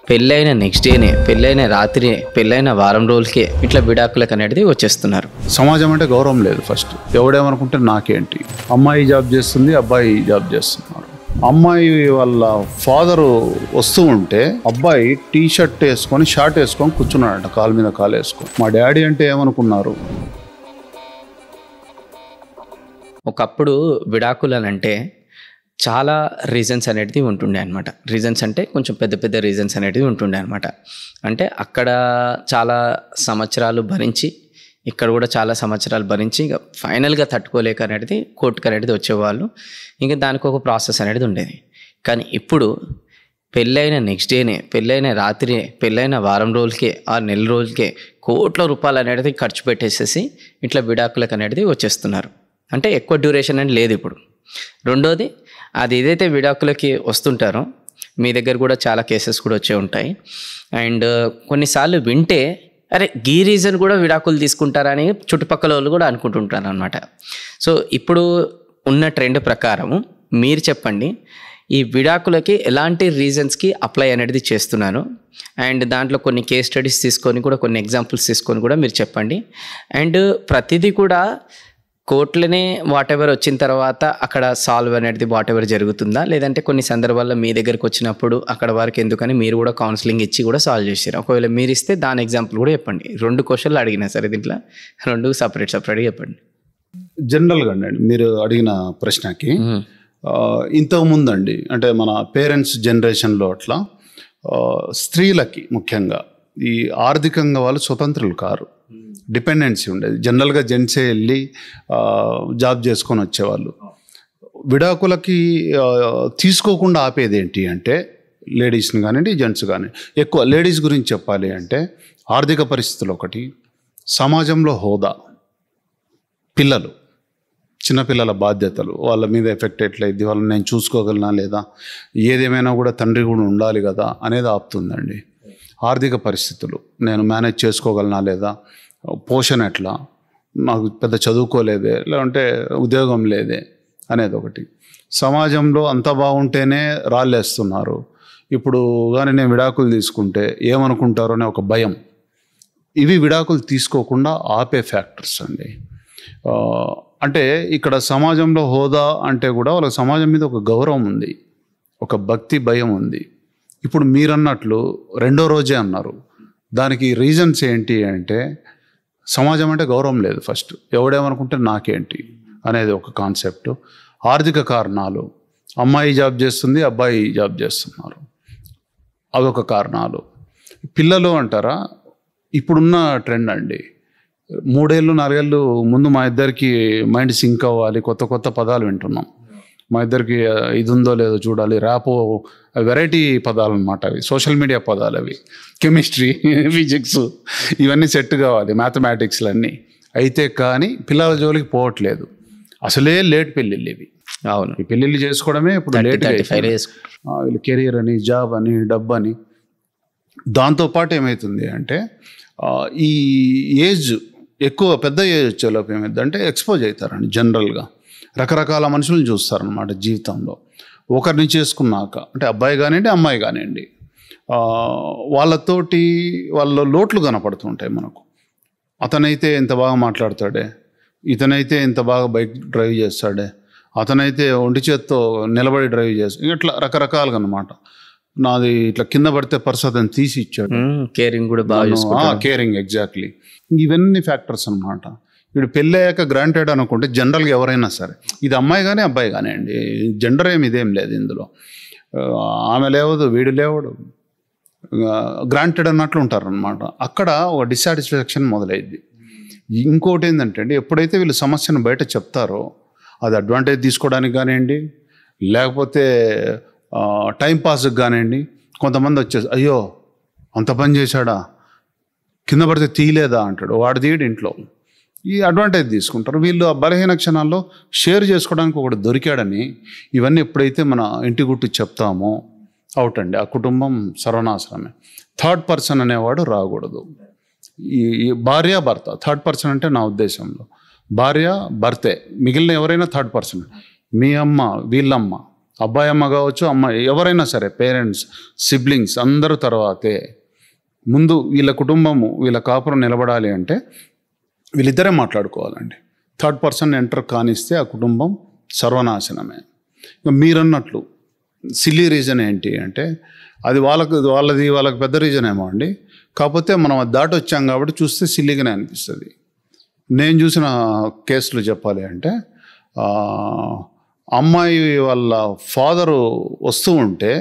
పెళ్ళైన నెక్స్ట్ డేనే, పెళ్ళైన రాత్రి, పెళ్ళైన వారం రోజులకే ఇట్లా విడాకులకు అనేది వచ్చేస్తున్నారు. సమాజం అంటే గౌరవం లేదు. ఫస్ట్ ఎవడేమనుకుంటే నాకేంటి, అమ్మాయి జాబ్ చేస్తుంది, అబ్బాయి జాబ్ చేస్తున్నారు. అమ్మాయి వాళ్ళ ఫాదరు వస్తూ ఉంటే అబ్బాయి టీ షర్ట్ వేసుకొని షార్ట్ వేసుకొని కూర్చున్నాడంట, కాలు మీద కాలు వేసుకొని. మా డాడీ అంటే ఏమనుకున్నారు? ఒకప్పుడు విడాకులు అని అంటే చాలా రీజన్స్ అనేది ఉంటుండే అనమాట. రీజన్స్ అంటే కొంచెం పెద్ద పెద్ద రీజన్స్ అనేటివి ఉంటుండే అనమాట. అంటే అక్కడ చాలా సంవత్సరాలు భరించి, ఇక్కడ కూడా చాలా సంవత్సరాలు భరించి ఇక ఫైనల్గా తట్టుకోలేక అనేది కోర్టుకు అనేది వచ్చేవాళ్ళు. ఇంకా దానికి ఒక ప్రాసెస్ అనేది ఉండేది. కానీ ఇప్పుడు పెళ్ళైన నెక్స్ట్ డేనే, పెళ్ళైన రాత్రి, పెళ్ళైన వారం రోజులకే, 6 నెలల రోజులకే కోట్ల రూపాయలు అనేది ఖర్చు పెట్టేసేసి ఇట్లా విడాకులకు అనేది వచ్చేస్తున్నారు. అంటే ఎక్కువ డ్యూరేషన్ అనేది లేదు ఇప్పుడు. రెండోది, అది ఏదైతే విడాకులకి వస్తుంటారో మీ దగ్గర కూడా చాలా కేసెస్ కూడా వచ్చే ఉంటాయి. అండ్ కొన్నిసార్లు వింటే అరే ఈ రీజన్ కూడా విడాకులు తీసుకుంటారని చుట్టుపక్కల వాళ్ళు కూడా అనుకుంటుంటారు అనమాట. సో ఇప్పుడు ఉన్న ట్రెండ్ ప్రకారం మీరు చెప్పండి, ఈ విడాకులకి ఎలాంటి రీజన్స్కి అప్లై అనేది చేస్తున్నాను, అండ్ దాంట్లో కొన్ని కేస్ స్టడీస్ తీసుకొని కూడా, కొన్ని ఎగ్జాంపుల్స్ తీసుకొని కూడా మీరు చెప్పండి. అండ్ ప్రతిదీ కూడా కోర్టులోనే వాట్ ఎవర్ వచ్చిన తర్వాత అక్కడ సాల్వ్ అనేది వాట్ ఎవర్ జరుగుతుందా, లేదంటే కొన్ని సందర్భాల్లో మీ దగ్గరికి వచ్చినప్పుడు అక్కడ వరకు ఎందుకని మీరు కూడా కౌన్సిలింగ్ ఇచ్చి కూడా సాల్వ్ చేశారు? ఒకవేళ మీరు ఇస్తే దాని ఎగ్జాంపుల్ కూడా చెప్పండి. 2 క్వశ్చన్లు అడిగినా సరే దీంట్లో 2 సపరేట్గా చెప్పండి. జనరల్గా అండి మీరు అడిగిన ప్రశ్నకి ఇంతకుముందు అండి, అంటే మన పేరెంట్స్ జనరేషన్లో అట్లా స్త్రీలకి ముఖ్యంగా ఈ ఆర్థికంగా వాళ్ళు స్వతంత్రులు కారు, డిపెండెన్సీ ఉండేది. జనరల్గా జెంట్సే వెళ్ళి జాబ్ చేసుకొని వచ్చేవాళ్ళు. విడాకులకి తీసుకోకుండా ఆపేది ఏంటి అంటే లేడీస్ని కానివ్వండి, జెంట్స్ కానీ, ఎక్కువ లేడీస్ గురించి చెప్పాలి అంటే ఆర్థిక పరిస్థితులు ఒకటి, సమాజంలో హోదా, పిల్లలు, చిన్నపిల్లల బాధ్యతలు, వాళ్ళ మీద ఎఫెక్ట్ ఎట్లయిద్ది, వాళ్ళని నేను చూసుకోగలనా లేదా, ఏదేమైనా కూడా తండ్రి కూడా ఉండాలి కదా అనేది ఆపుతుందండి. ఆర్థిక పరిస్థితులు, నేను మేనేజ్ చేసుకోగలనా లేదా, పోషణ ఎట్లా, నాకు పెద్ద చదువుకోలేదే, లేదంటే ఉద్యోగం లేదే అనేది ఒకటి. సమాజంలో అంత బాగుంటేనే రాళ్ళేస్తున్నారు. ఇప్పుడు కానీ నేను విడాకులు తీసుకుంటే ఏమనుకుంటారో అనే ఒక భయం. ఇవి విడాకులు తీసుకోకుండా ఆపే ఫ్యాక్టర్స్ అండి. అంటే ఇక్కడ సమాజంలో హోదా అంటే కూడా వాళ్ళకి సమాజం మీద ఒక గౌరవం ఉంది, ఒక భక్తి భయం ఉంది. ఇప్పుడు మీరన్నట్లు 2వ రోజే అన్నారు. దానికి రీజన్స్ ఏంటి అంటే సమాజం అంటే గౌరవం లేదు. ఫస్ట్ ఎవడేమనుకుంటే నాకేంటి అనేది ఒక కాన్సెప్ట్. ఆర్థిక కారణాలు, అమ్మాయి జాబ్ చేస్తుంది, అబ్బాయి జాబ్ చేస్తున్నారు, అదొక కారణాలు. పిల్లలు అంటారా, ఇప్పుడున్న ట్రెండ్ అండి. 3 ఏళ్ళు 4 ఏళ్ళు ముందు మా ఇద్దరికి మైండ్ సింక్ అవ్వాలి, కొత్త కొత్త పదాలు వింటున్నాం. మా ఇద్దరికి ఇది ఉందో లేదో చూడాలి, ర్యాపో, వెరైటీ పదాలు అనమాట అవి, సోషల్ మీడియా పదాలు అవి, కెమిస్ట్రీ, ఫిజిక్స్ ఇవన్నీ సెట్ కావాలి, మ్యాథమెటిక్స్లన్నీ అయితే కానీ పిల్లల జోలికి పోవట్లేదు. అసలే లేట్ పెళ్ళిళ్ళు ఇవి. అవును, ఈ పెళ్ళిళ్ళు చేసుకోవడమే ఇప్పుడు లేట్. వీళ్ళు కెరీర్ అని, జాబ్ అని, డబ్బు అని. దాంతోపాటు ఏమవుతుంది అంటే ఈ ఏజ్ ఎక్కువ పెద్ద ఏజ్ వచ్చేలోపు ఏమైందంటే ఎక్స్పోజ్ అవుతారండి. జనరల్గా రకరకాల మనుషులను చూస్తారనమాట జీవితంలో. ఒకరిని చేసుకున్నాక, అంటే అబ్బాయి కానివ్వండి, అమ్మాయి కానివ్వండి, వాళ్ళతోటి వాళ్ళ లోట్లు కనపడుతుంటాయి మనకు. అతనైతే ఎంత బాగా మాట్లాడతాడే, ఇతనైతే ఎంత బాగా బైక్ డ్రైవ్ చేస్తాడే, అతనైతే ఒంటి చేత్తో నిలబడి డ్రైవ్ చేస్తాడు, ఇట్లా రకరకాలుగా అనమాట. నాది ఇట్లా కింద పడితే పర్స్ అతను తీసి ఇచ్చాడు, కేరింగ్ కూడా బాగా, కేరింగ్, ఎగ్జాక్ట్లీ. ఇవన్నీ ఫ్యాక్టర్స్ అనమాట. ఇప్పుడు పెళ్ళి అయ్యాక గ్రాంటెడ్ అనుకుంటే జనరల్గా ఎవరైనా సరే, ఇది అమ్మాయి కానీ అబ్బాయి కానీ అండి, జెండర్ ఇదేం లేదు ఇందులో. ఆమె లేవదు, వీడు లేవడు, గ్రాంటెడ్ అన్నట్లు ఉంటారనమాట. అక్కడ ఒక డిస్సాటిస్ఫాక్షన్ మొదలైద్ది. ఇంకోటి ఏంటంటే అండి, ఎప్పుడైతే వీళ్ళు సమస్యను బయట చెప్తారో అది అడ్వాంటేజ్ తీసుకోవడానికి కానివ్వండి, లేకపోతే టైంపాస్కి కానివ్వండి, కొంతమంది వచ్చేసి అయ్యో అంత పని చేశాడా, కింద పడితే తీయలేదా అంటాడు, వాడు తీయడు ఇంట్లో. ఈ అడ్వాంటేజ్ తీసుకుంటారు వీళ్ళు. ఆ బలహీన క్షణాల్లో షేర్ చేసుకోవడానికి ఒకటి దొరికాడని ఇవన్నీ ఎప్పుడైతే మన ఇంటి గుట్టు చెప్తామో అవుట్ అండి, ఆ కుటుంబం సర్వనాశనమే. 3rd పర్సన్ అనేవాడు రాకూడదు. ఈ భార్య భర్త 3rd పర్సన్ అంటే నా ఉద్దేశంలో భార్య భర్తే, మిగిలిన ఎవరైనా 3rd పర్సన్. మీ అమ్మ, వీళ్ళమ్మ, అబ్బాయి అమ్మ కావచ్చు, అమ్మాయి ఎవరైనా సరే, పేరెంట్స్, సిబ్లింగ్స్ అందరూ తర్వాతే. ముందు వీళ్ళ కుటుంబము, వీళ్ళ కాపురం నిలబడాలి అంటే వీళ్ళిద్దరే మాట్లాడుకోవాలండి. థర్డ్ పర్సన్ ఎంటర్ కానిస్తే ఆ కుటుంబం సర్వనాశనమే. ఇక మీరన్నట్లు సిల్లీ రీజన్ ఏంటి అంటే అది వాళ్ళకి పెద్ద రీజన్ ఏమో అండి. కాకపోతే మనం అది దాటి వచ్చాం కాబట్టి చూస్తే సిల్లీగానే అనిపిస్తుంది. నేను చూసిన కేసులు చెప్పాలి అంటే అమ్మాయి వాళ్ళ ఫాదరు వస్తూ ఉంటే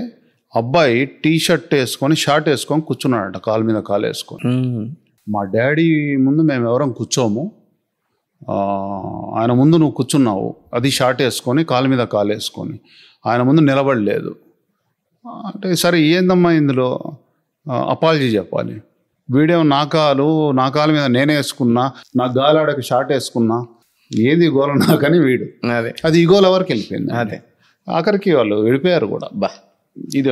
అబ్బాయి టీ షర్ట్ వేసుకొని షార్ట్ వేసుకొని కూర్చున్నాడట, కాలు మీద కాలు వేసుకొని. మా డాడీ ముందు మేము ఎవరం కూర్చోము, ఆయన ముందు నువ్వు కూర్చున్నావు, అది షార్ట్ వేసుకొని కాలు మీద కాలు వేసుకొని, ఆయన ముందు నిలబడలేదు అంటే సరే ఏందమ్మా ఇందులో అపాలజీ చెప్పాలి. వీడియో నా కాలు మీద నేనే వేసుకున్నా, నా గాలాడకి షార్ట్ వేసుకున్నా, ఏది గోల నాకని వీడు అది ఈ గోల వరకు వెళ్ళిపోయింది. అదే ఆఖరికి వాళ్ళు విడిపోయారు కూడా. ఇది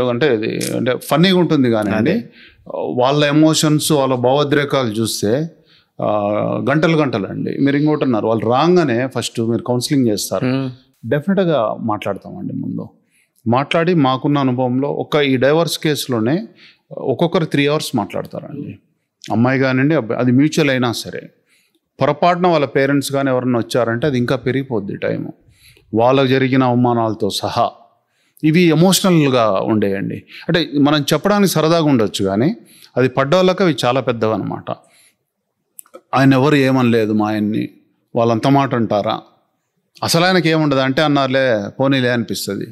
అంటే ఫన్నీగా ఉంటుంది కానీ అండి వాళ్ళ ఎమోషన్స్, వాళ్ళ భావోద్రేకాలు చూస్తే గంటలు అండి. మీరు ఇంకోటి అన్నారు, వాళ్ళు రాగానే ఫస్ట్ మీరు కౌన్సిలింగ్ చేస్తారు, డెఫినెట్గా మాట్లాడతామండి. ముందు మాట్లాడి మాకున్న అనుభవంలో ఈ డైవర్స్ కేసులోనే ఒక్కొక్కరు 3 hours మాట్లాడతారండి. అమ్మాయి కానివ్వండి అబ్బాయి, అది మ్యూచువల్ అయినా సరే. పొరపాటున వాళ్ళ పేరెంట్స్ కానీ ఎవరన్నా వచ్చారంటే అది ఇంకా పెరిగిపోద్ది టైము, వాళ్ళకు జరిగిన అవమానాలతో సహా. ఇవి ఎమోషనల్గా ఉండేయండి. అంటే మనం చెప్పడానికి సరదాగా ఉండొచ్చు కానీ అది పడ్డవాళ్ళకి అవి చాలా పెద్దవి అనమాట. ఆయన ఎవరు ఏమనలేదు మా ఆయన్ని, వాళ్ళంత మాట అంటారా, అసలు ఆయనకి ఏముండదు అంటే అన్నారులే పోనీలే అనిపిస్తుంది.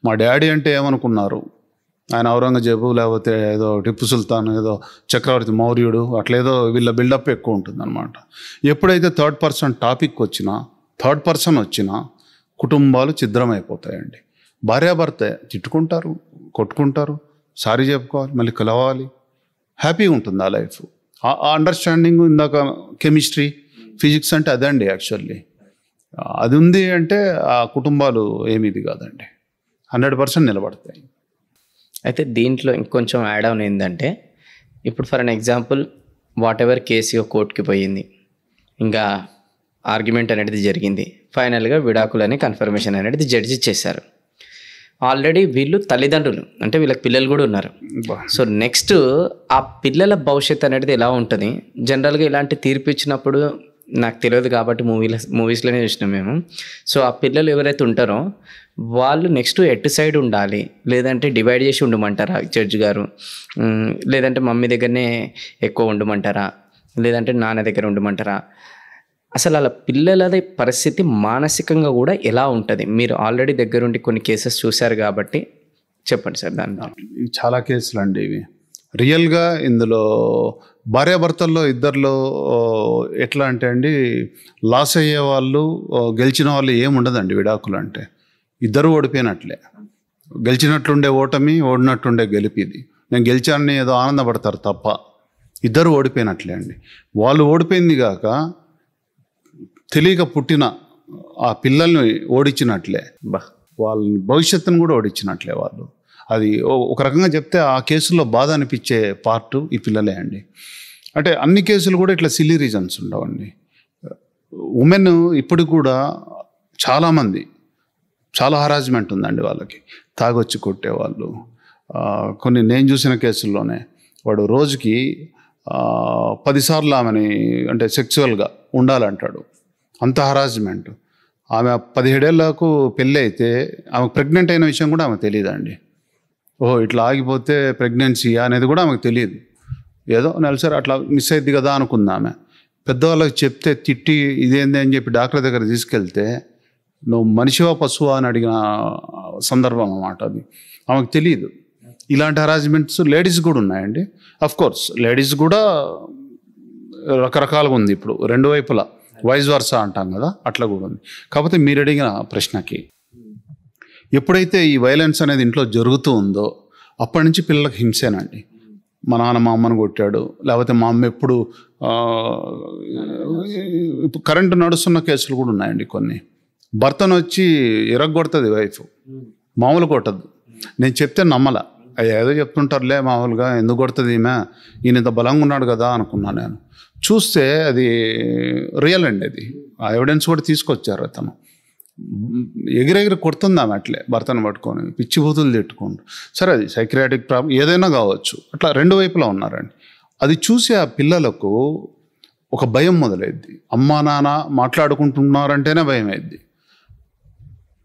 మా డాడీ అంటే ఏమనుకున్నారు, ఆయన ఔరంగజేబు లేకపోతే ఏదో టిప్పు సుల్తాన్, ఏదో చక్రవర్తి మౌర్యుడు, అట్లేదో వీళ్ళ బిల్డప్ ఎక్కువ ఉంటుంది అనమాట. ఎప్పుడైతే థర్డ్ పర్సన్ వచ్చినా కుటుంబాలు ఛిద్రమైపోతాయండి. భార్యాభర్త తిట్టుకుంటారు, కొట్టుకుంటారు, సారీ చెప్పుకోవాలి, మళ్ళీ కలవాలి, హ్యాపీగా ఉంటుంది ఆ లైఫ్. ఆ అండర్స్టాండింగ్, ఇందాక కెమిస్ట్రీ, ఫిజిక్స్ అంటే అదండి యాక్చువల్లీ. అది ఉంది అంటే ఆ కుటుంబాలు ఏమీది కాదండి, 100% నిలబడతాయి. అయితే దీంట్లో ఇంకొంచెం యాడ్ ఆన్ ఏంటంటే, ఇప్పుడు for an example what ever case కోర్టుకి పోయింది, ఇంకా ఆర్గ్యుమెంట్ అనేది జరిగింది, ఫైనల్గా విడాకులని కన్ఫర్మేషన్ అనేది జడ్జి ఇచ్చేశారు. ఆల్రెడీ వీళ్ళు తల్లిదండ్రులు అంటే వీళ్ళకి పిల్లలు కూడా ఉన్నారు. సో నెక్స్ట్ ఆ పిల్లల భవిష్యత్తు అనేది ఎలా ఉంటుంది? జనరల్గా ఇలాంటి తీర్పు ఇచ్చినప్పుడు నాకు తెలియదు కాబట్టి మూవీస్లోనే చూసినాం మేము. సో ఆ పిల్లలు ఎవరైతే ఉంటారో వాళ్ళు నెక్స్ట్ ఎటు సైడ్ ఉండాలి, లేదంటే డివైడ్ చేసి ఉండమంటారా జడ్జి గారు, లేదంటే మమ్మీ దగ్గరనే ఎక్కువ ఉండమంటారా, లేదంటే నాన్న దగ్గర ఉండమంటారా? అసలు అలా పిల్లలది పరిస్థితి మానసికంగా కూడా ఎలా ఉంటుంది? మీరు ఆల్రెడీ దగ్గరుండి కొన్ని కేసెస్ చూశారు కాబట్టి చెప్పండి సార్. ఇవి చాలా కేసులు అండి ఇవి. రియల్గా ఇందులో భార్యాభర్తల్లో ఇద్దరిలో ఎట్లా అంటే అండి, లాస్ అయ్యే వాళ్ళు, గెలిచిన వాళ్ళు ఏముండదండి విడాకులు అంటే. ఇద్దరు ఓడిపోయినట్లే, గెలిచినట్లుండే ఓటమి, ఓడినట్లుండే గెలిపిది. నేను గెలిచానని ఏదో ఆనందపడతారు తప్ప ఇద్దరు ఓడిపోయినట్లే అండి. వాళ్ళు ఓడిపోయింది కాక తెలియక పుట్టిన ఆ పిల్లల్ని ఓడించినట్లే, వాళ్ళ భవిష్యత్తును కూడా ఓడించినట్లే వాళ్ళు. అది ఒక రకంగా చెప్తే ఆ కేసుల్లో బాధ అనిపించే పార్టు ఈ పిల్లలే అండి. అంటే అన్ని కేసులు కూడా ఇట్లా సిల్లీ రీజన్స్ ఉండవండి. ఉమెన్ ఇప్పుడు కూడా చాలామంది చాలా హరాస్మెంట్ ఉందండి వాళ్ళకి, తాగొచ్చి కొట్టేవాళ్ళు. కొన్ని నేను చూసిన కేసుల్లోనే వాడు రోజుకి 10 సార్లు ఆమెని అంటే సెక్చువల్గా ఉండాలంటాడు, అంత హరాస్మెంట్. ఆమె 17 ఏళ్లకు పెళ్ళి అయితే ఆమెకు ప్రెగ్నెంట్ అయిన విషయం కూడా ఆమెకు తెలియదండి. ఇట్లా ఆగిపోతే ప్రెగ్నెన్సీ అనేది కూడా ఆమెకు తెలియదు. ఏదో నెలసరి అట్లా మిస్ అయింది కదా అనుకుంది ఆమె. పెద్దవాళ్ళకి చెప్తే తిట్టి ఇదేంది అని చెప్పి డాక్టర్ దగ్గర తీసుకెళ్తే నువ్వు మనిషివా పశువా అని అడిగిన సందర్భం అన్నమాట అది. ఆమెకు తెలియదు. ఇలాంటి హరాస్మెంట్స్ లేడీస్ కూడా ఉన్నాయండి. అఫ్కోర్స్ లేడీస్ కూడా రకరకాలుగా ఉంది ఇప్పుడు, రెండు వైపులా వైస్ వర్సా అంటాం కదా, అట్లా కూడా ఉంది. కాకపోతే మీరు అడిగిన ప్రశ్నకి, ఎప్పుడైతే ఈ వైలెన్స్ అనేది ఇంట్లో జరుగుతూ ఉందో అప్పటి నుంచి పిల్లలకు హింసేనండి. మా నాన్న మా అమ్మను కొట్టాడు, లేకపోతే మా అమ్మ ఎప్పుడు కరెంటు నడుస్తున్న కేసులు కూడా ఉన్నాయండి కొన్ని. భర్తను వచ్చి ఇరగొడుతుంది వైఫ్, మామూలు కొట్టద్దు. నేను చెప్తే నమ్మల, ఏదో చెప్తుంటారులే మామూలుగా, ఎందుకు కొడుతుంది ఈయన ఇంత బలంగా ఉన్నాడు కదా అనుకున్నాను. నేను చూస్తే అది రియల్ అండి. అది ఆ ఎవిడెన్స్ కూడా తీసుకొచ్చారు అతను. ఎగిరెగిరి కొడుతుంది ఆమె అట్లే భర్తను పట్టుకొని పిచ్చి బూతులు తిట్టుకుంటూ. సరే అది సైక్రియాటిక్ ప్రాబ్లం ఏదైనా కావచ్చు, అట్లా రెండు వైపులా ఉన్నారండి. అది చూసి ఆ పిల్లలకు ఒక భయం మొదలైద్ది. అమ్మా నాన్న మాట్లాడుకుంటున్నారంటేనే భయం అయింది.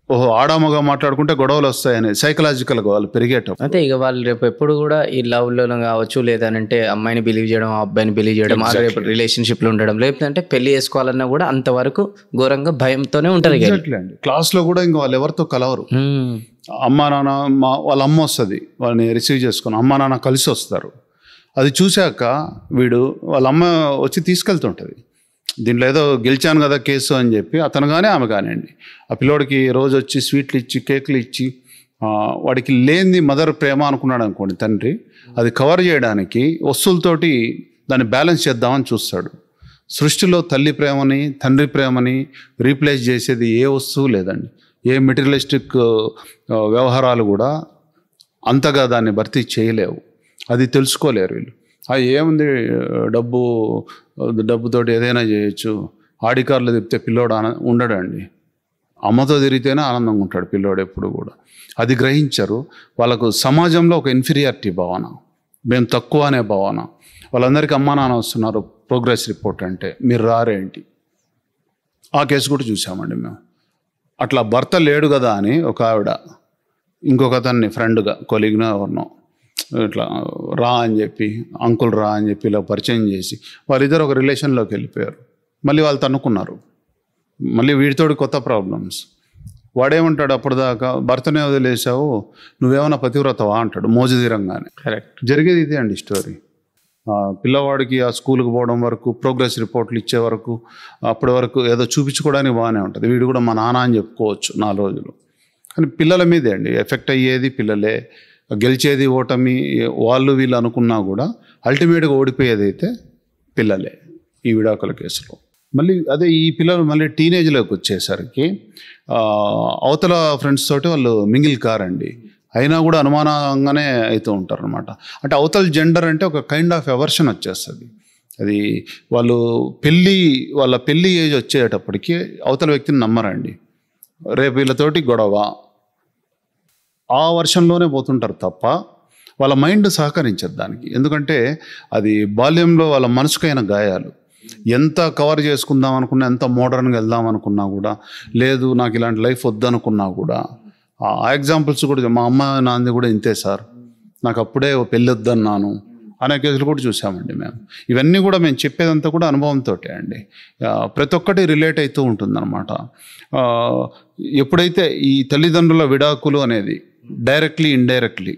ఓహో ఆడామగా మాట్లాడుకుంటే గొడవలు వస్తాయని సైకలాజికల్గా వాళ్ళు పెరిగేటప్పుడు. అంటే ఇక వాళ్ళు రేపు ఎప్పుడు కూడా ఈ లవ్లో కావచ్చు, లేదంటే అమ్మాయిని బిలీవ్ చేయడం, అబ్బాయిని బిలీవ్ చేయడం, రేపు రిలేషన్షిప్లో ఉండడం, లేదంటే పెళ్లి చేసుకోవాలన్నా కూడా అంతవరకు ఘోరంగా భయంతోనే ఉంటారు. ఎగ్జాక్ట్లీ అండి. క్లాస్లో కూడా ఇంకా వాళ్ళు ఎవరితో కలవరు. అమ్మా నాన్న వాళ్ళ అమ్మ వస్తుంది, వాళ్ళని రిసీవ్ చేసుకుని అమ్మా నాన్న కలిసి వస్తారు. అది చూశాక వాళ్ళ అమ్మ వచ్చి తీసుకెళ్తుంటుంది. దీంట్లో ఏదో గెలిచాను కదా కేసు అని చెప్పి అతను కానీ ఆమె కానివ్వండి, ఆ పిల్లోడికి రోజు వచ్చి స్వీట్లు ఇచ్చి కేకులు ఇచ్చి వాడికి లేనిది మదర్ ప్రేమ అనుకున్నాడు అనుకోండి తండ్రి, అది కవర్ చేయడానికి వస్తువులతోటి దాన్ని బ్యాలెన్స్ చేద్దామని చూస్తాడు. సృష్టిలో తల్లి ప్రేమని తండ్రి ప్రేమని రీప్లేస్ చేసేది ఏ వస్తువు లేదండి. ఏ మెటీరియలిస్టిక్ వ్యవహారాలు కూడా అంతగా దాన్ని భర్తీ చేయలేవు. అది తెలుసుకోలేరు వీళ్ళు. ఏముంది డబ్బుతోటి ఏదైనా చేయొచ్చు, ఆడికార్లు తిప్పితే పిల్లోడు ఉండడండి. అమ్మతో తిరిగితేనే ఆనందంగా ఉంటాడు పిల్లోడు ఎప్పుడు కూడా. అది గ్రహించరు. వాళ్ళకు సమాజంలో ఒక ఇన్ఫీరియారిటీ భావన, మేము తక్కువ అనే భావన. వాళ్ళందరికీ అమ్మా నాన్న వస్తున్నారు ప్రోగ్రెస్ రిపోర్ట్ అంటే, మీరు రారేంటి? ఆ కేసు కూడా చూసామండి మేము. అట్లా భర్త లేడు కదా అని ఒక ఆవిడ ఇంకొక అతన్ని ఫ్రెండ్గా కొలీగ్నో ఎవరినో ఇట్లా రా అని చెప్పి, అంకుల్ రా అని చెప్పి ఇలా పరిచయం చేసి వాళ్ళిద్దరు ఒక రిలేషన్లోకి వెళ్ళిపోయారు. మళ్ళీ వాళ్ళు తన్నుకున్నారు. మళ్ళీ వీడితోటి కొత్త ప్రాబ్లమ్స్. వాడేమంటాడు అప్పటిదాకా, భర్తనే వదిలేసావు నువ్వేమన్నా పతివ్రతవా అంటాడు మోజుదీరంగానే. కరెక్ట్. జరిగేది ఇదే అండి స్టోరీ. పిల్లవాడికి ఆ స్కూల్కి పోవడం వరకు, ప్రోగ్రెస్ రిపోర్ట్లు ఇచ్చే వరకు, అప్పటి వరకు ఏదో చూపించుకోవడానికి బాగానే ఉంటుంది. వీడు కూడా మా నాన్న అని చెప్పుకోవచ్చు 4 రోజులు. కానీ పిల్లల మీదే అండి ఎఫెక్ట్ అయ్యేది పిల్లలే. గెలిచేది ఓటమి వాళ్ళు వీళ్ళు అనుకున్నా కూడా అల్టిమేట్గా ఓడిపోయేది అయితే పిల్లలే ఈ విడాకుల కేసులో. మళ్ళీ అదే ఈ పిల్లలు మళ్ళీ టీనేజ్లోకి వచ్చేసరికి అవతల ఫ్రెండ్స్ తోటి వాళ్ళు మింగిల్ కారండి, అయినా కూడా అనుమానంగానే అవుతూ ఉంటారు అనమాట. అంటే అవతల జెండర్ అంటే ఒక కైండ్ ఆఫ్ ఎవర్షన్ వచ్చేస్తుంది. అది వాళ్ళ పెళ్ళి ఏజ్ వచ్చేటప్పటికి అవతల వ్యక్తిని నమ్మరండి. రేపు వీళ్ళతోటి గొడవ ఆ వర్షంలోనే పోతుంటారు తప్ప వాళ్ళ మైండ్ సహకరించదు దానికి. ఎందుకంటే అది బాల్యంలో వాళ్ళ మనసుకైన గాయాలు. ఎంత కవర్ చేసుకుందాం అనుకున్నా, ఎంత మోడర్న్గా వెళ్దాం అనుకున్నా కూడా, లేదు నాకు ఇలాంటి లైఫ్ వద్దనుకున్నా కూడా, ఆ ఎగ్జాంపుల్స్ కూడా మా అమ్మ నాన్నది కూడా ఇంతే సార్, నాకు అప్పుడే పెళ్ళి వద్దన్నాను అనే కేసులు కూడా చూసామండి మేము. ఇవన్నీ కూడా మేము చెప్పేదంతా కూడా అనుభవంతో అండి. ప్రతి ఒక్కటి రిలేట్ అవుతూ ఉంటుందన్నమాట. ఎప్పుడైతే ఈ తల్లిదండ్రుల విడాకులు అనేది డైరెక్ట్లీ ఇండైరెక్ట్లీ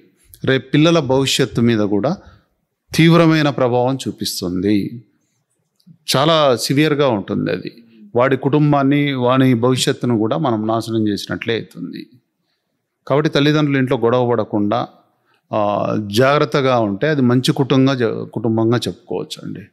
రేపు పిల్లల భవిష్యత్తు మీద కూడా తీవ్రమైన ప్రభావం చూపిస్తుంది. చాలా సివియర్గా ఉంటుంది అది. వాడి కుటుంబాన్ని, వాని భవిష్యత్తును కూడా మనం నాశనం చేసినట్లే అవుతుంది. కాబట్టి తల్లిదండ్రులు ఇంట్లో గొడవ పడకుండా జాగ్రత్తగా ఉంటే అది మంచి కుటుంబంగా చెప్పుకోవచ్చు అండి.